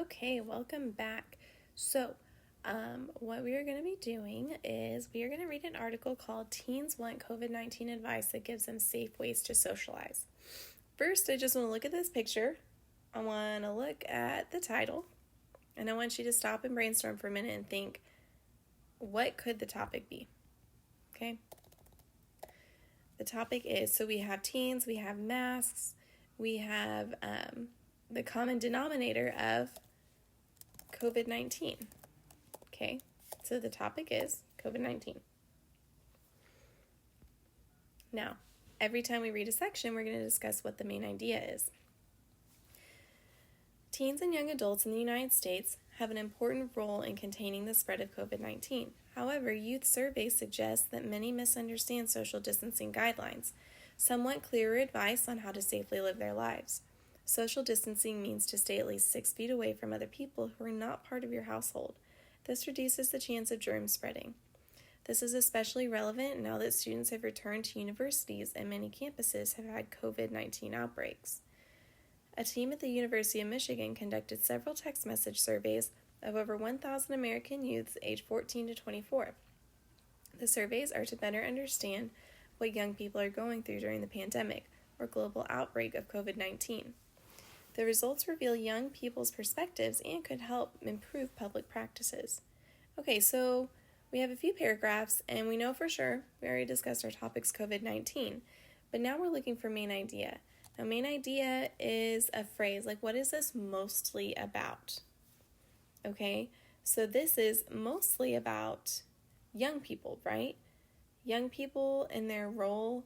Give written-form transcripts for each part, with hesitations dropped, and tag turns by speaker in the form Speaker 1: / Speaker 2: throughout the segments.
Speaker 1: Okay, welcome back. So, what we are going to be doing is we are going to read an article called Teens Want COVID-19 Advice That Gives Them Safe Ways to Socialize. First, I just want to look at this picture. I want to look at the title, and I want you to stop and brainstorm for a minute and think, what could the topic be? Okay? The topic is, so we have teens, we have masks, we have the common denominator of COVID-19. Okay, so the topic is COVID-19. Now, every time we read a section, we're going to discuss what the main idea is. Teens and young adults in the United States have an important role in containing the spread of COVID-19. However, youth surveys suggest that many misunderstand social distancing guidelines. Some want clearer advice on how to safely live their lives. Social distancing means to stay at least 6 feet away from other people who are not part of your household. This reduces the chance of germ spreading. This is especially relevant now that students have returned to universities and many campuses have had COVID-19 outbreaks. A team at the University of Michigan conducted several text message surveys of over 1,000 American youths aged 14 to 24. The surveys are to better understand what young people are going through during the pandemic or global outbreak of COVID-19. The results reveal young people's perspectives and could help improve public practices. Okay, so we have a few paragraphs, and we know for sure, we already discussed our topics COVID-19, but now we're looking for main idea. Now, main idea is a phrase, like what is this mostly about? Okay, so this is mostly about young people, right? Young people and their role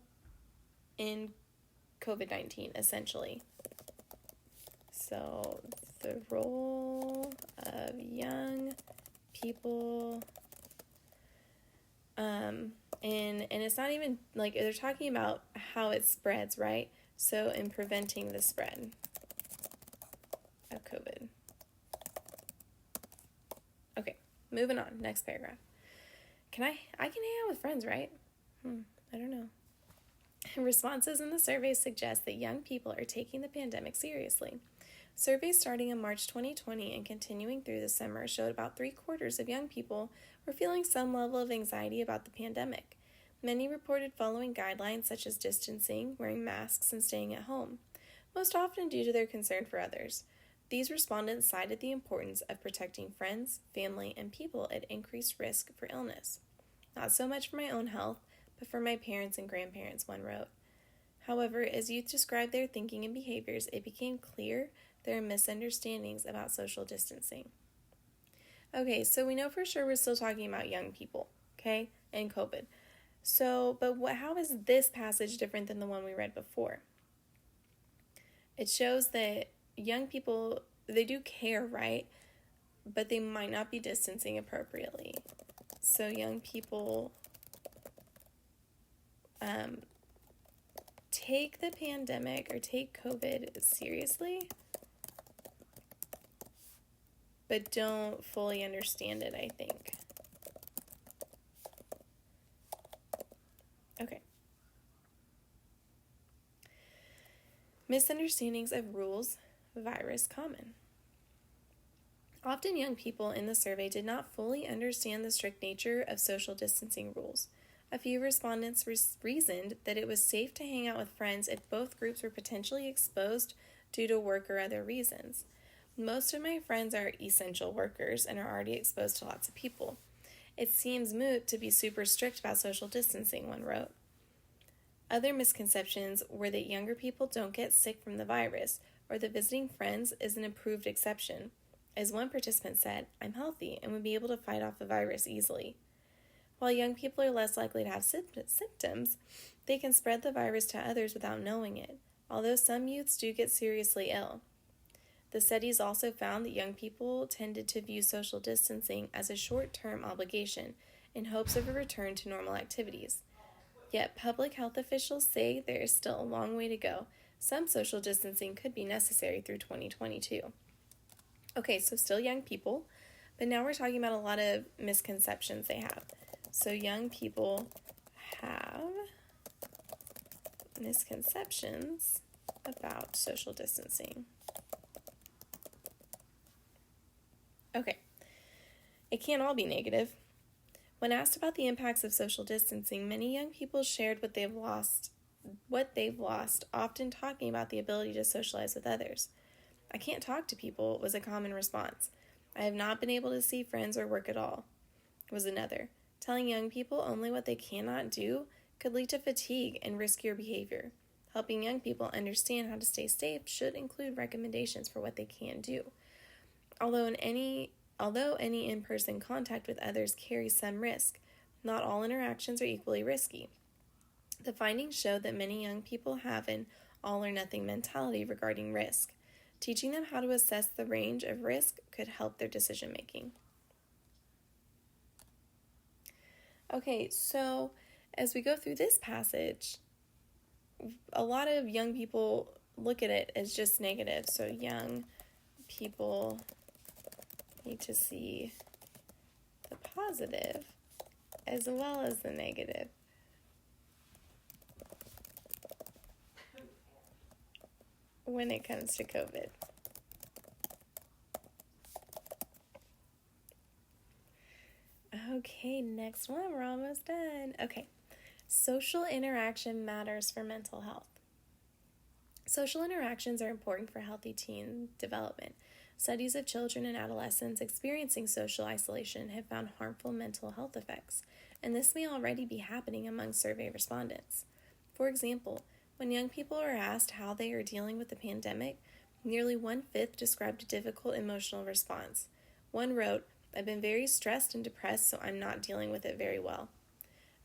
Speaker 1: in COVID-19, essentially. So, the role of young people, and it's not even, like, they're talking about how it spreads, right? So, in preventing the spread of COVID. Okay, moving on, next paragraph. I can hang out with friends, right? I don't know. Responses in the survey suggest that young people are taking the pandemic seriously. Surveys starting in March 2020 and continuing through the summer showed about 3/4 of young people were feeling some level of anxiety about the pandemic. Many reported following guidelines such as distancing, wearing masks, and staying at home, most often due to their concern for others. These respondents cited the importance of protecting friends, family, and people at increased risk for illness. Not so much for my own health, but for my parents and grandparents, one wrote. However, as youth described their thinking and behaviors, it became clear there are misunderstandings about social distancing. Okay, so we know for sure we're still talking about young people, okay, and COVID. So, but how is this passage different than the one we read before? It shows that young people, they do care, right? But they might not be distancing appropriately. So young people take the pandemic or take COVID seriously, but don't fully understand it, I think. Okay. Misunderstandings of rules, virus common. Often young people in the survey did not fully understand the strict nature of social distancing rules. A few respondents reasoned that it was safe to hang out with friends if both groups were potentially exposed due to work or other reasons. Most of my friends are essential workers and are already exposed to lots of people. It seems moot to be super strict about social distancing, one wrote. Other misconceptions were that younger people don't get sick from the virus, or that visiting friends is an approved exception. As one participant said, "I'm healthy and would be able to fight off the virus easily." While young people are less likely to have symptoms, they can spread the virus to others without knowing it, although some youths do get seriously ill. The studies also found that young people tended to view social distancing as a short-term obligation in hopes of a return to normal activities. Yet public health officials say there is still a long way to go. Some social distancing could be necessary through 2022. Okay, so still young people, but now we're talking about a lot of misconceptions they have. So young people have misconceptions about social distancing. Okay, it can't all be negative. When asked about the impacts of social distancing, many young people shared what they've lost, often talking about the ability to socialize with others. "I can't talk to people," was a common response. "I have not been able to see friends or work at all," was another. Telling young people only what they cannot do could lead to fatigue and riskier behavior. Helping young people understand how to stay safe should include recommendations for what they can do. Although any in-person contact with others carries some risk, not all interactions are equally risky. The findings show that many young people have an all-or-nothing mentality regarding risk. Teaching them how to assess the range of risk could help their decision-making. Okay, so as we go through this passage, a lot of young people look at it as just negative. So young people need to see the positive as well as the negative. When it comes to COVID. Okay, next one. We're almost done. Okay. Social interaction matters for mental health. Social interactions are important for healthy teen development. Studies of children and adolescents experiencing social isolation have found harmful mental health effects, and this may already be happening among survey respondents. For example, when young people are asked how they are dealing with the pandemic, nearly 1/5 described a difficult emotional response. One wrote, "I've been very stressed and depressed, so I'm not dealing with it very well."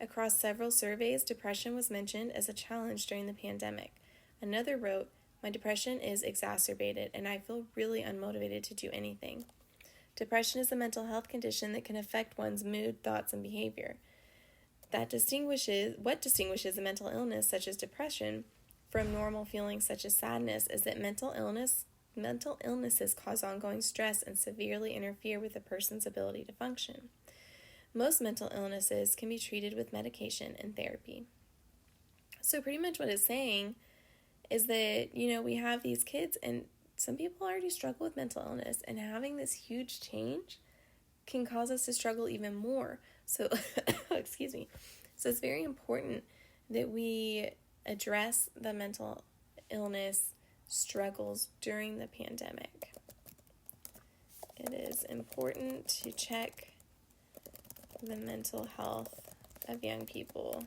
Speaker 1: Across several surveys, depression was mentioned as a challenge during the pandemic. Another wrote, "My depression is exacerbated and I feel really unmotivated to do anything." Depression is a mental health condition that can affect one's mood, thoughts, and behavior. What distinguishes a mental illness such as depression from normal feelings such as sadness is that mental illnesses cause ongoing stress and severely interfere with a person's ability to function. Most mental illnesses can be treated with medication and therapy. So pretty much what it's saying is that, we have these kids and some people already struggle with mental illness, and having this huge change can cause us to struggle even more. So, excuse me. So it's very important that we address the mental illness struggles during the pandemic. It is important to check the mental health of young people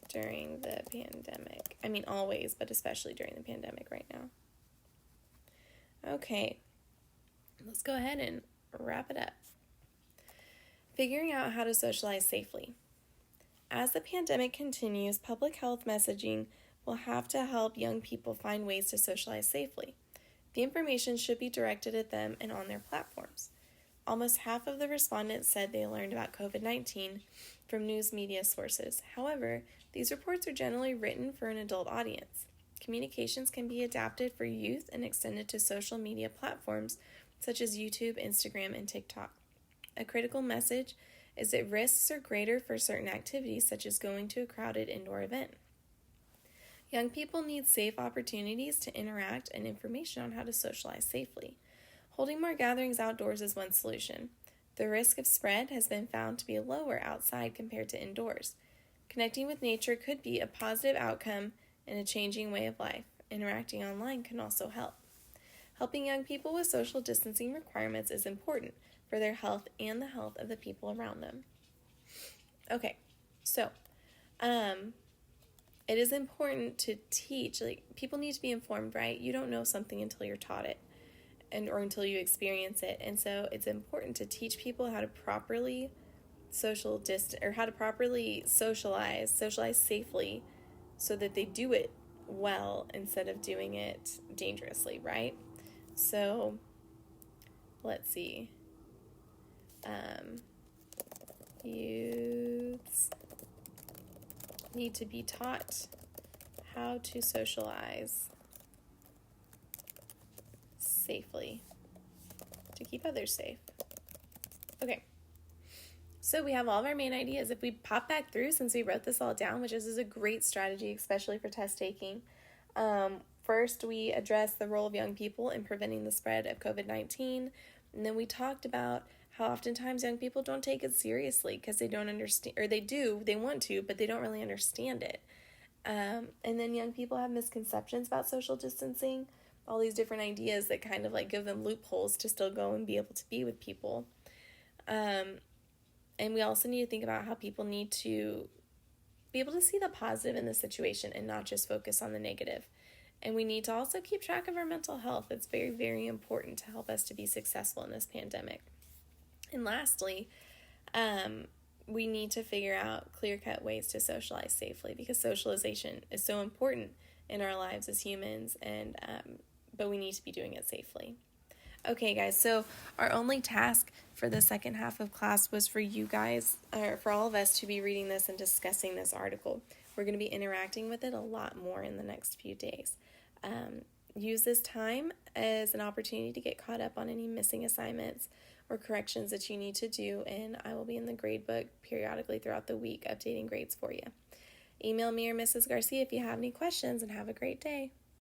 Speaker 1: during the pandemic. I mean, always, but especially during the pandemic right now. Okay, let's go ahead and wrap it up. Figuring out how to socialize safely. As the pandemic continues, public health messaging will have to help young people find ways to socialize safely. The information should be directed at them and on their platforms. Almost half of the respondents said they learned about COVID-19 from news media sources. However, these reports are generally written for an adult audience. Communications can be adapted for youth and extended to social media platforms such as YouTube, Instagram, and TikTok. A critical message is that risks are greater for certain activities such as going to a crowded indoor event. Young people need safe opportunities to interact and information on how to socialize safely. Holding more gatherings outdoors is one solution. The risk of spread has been found to be lower outside compared to indoors. Connecting with nature could be a positive outcome in a changing way of life. Interacting online can also help. Helping young people with social distancing requirements is important for their health and the health of the people around them. Okay, so it is important to teach. People need to be informed, right? You don't know something until you're taught it, or until you experience it. And so it's important to teach people how to properly socialize safely, so that they do it well instead of doing it dangerously, right? So let's see. Youths need to be taught how to socialize safely to keep others safe. Okay, so we have all of our main ideas. If we pop back through, since we wrote this all down, which is a great strategy, especially for test taking. First, we address the role of young people in preventing the spread of COVID-19. And then we talked about how oftentimes young people don't take it seriously because they don't understand, or they want to, but they don't really understand it. And then young people have misconceptions about social distancing, all these different ideas that kind of like give them loopholes to still go and be able to be with people. And we also need to think about how people need to be able to see the positive in the situation and not just focus on the negative. And we need to also keep track of our mental health. It's very, very important to help us to be successful in this pandemic. And lastly, we need to figure out clear-cut ways to socialize safely, because socialization is so important in our lives as humans, and but we need to be doing it safely. Okay, guys, so our only task for the second half of class was for you guys, or for all of us, to be reading this and discussing this article. We're going to be interacting with it a lot more in the next few days. Use this time as an opportunity to get caught up on any missing assignments or corrections that you need to do, and I will be in the gradebook periodically throughout the week updating grades for you. Email me or Mrs. Garcia if you have any questions, and have a great day.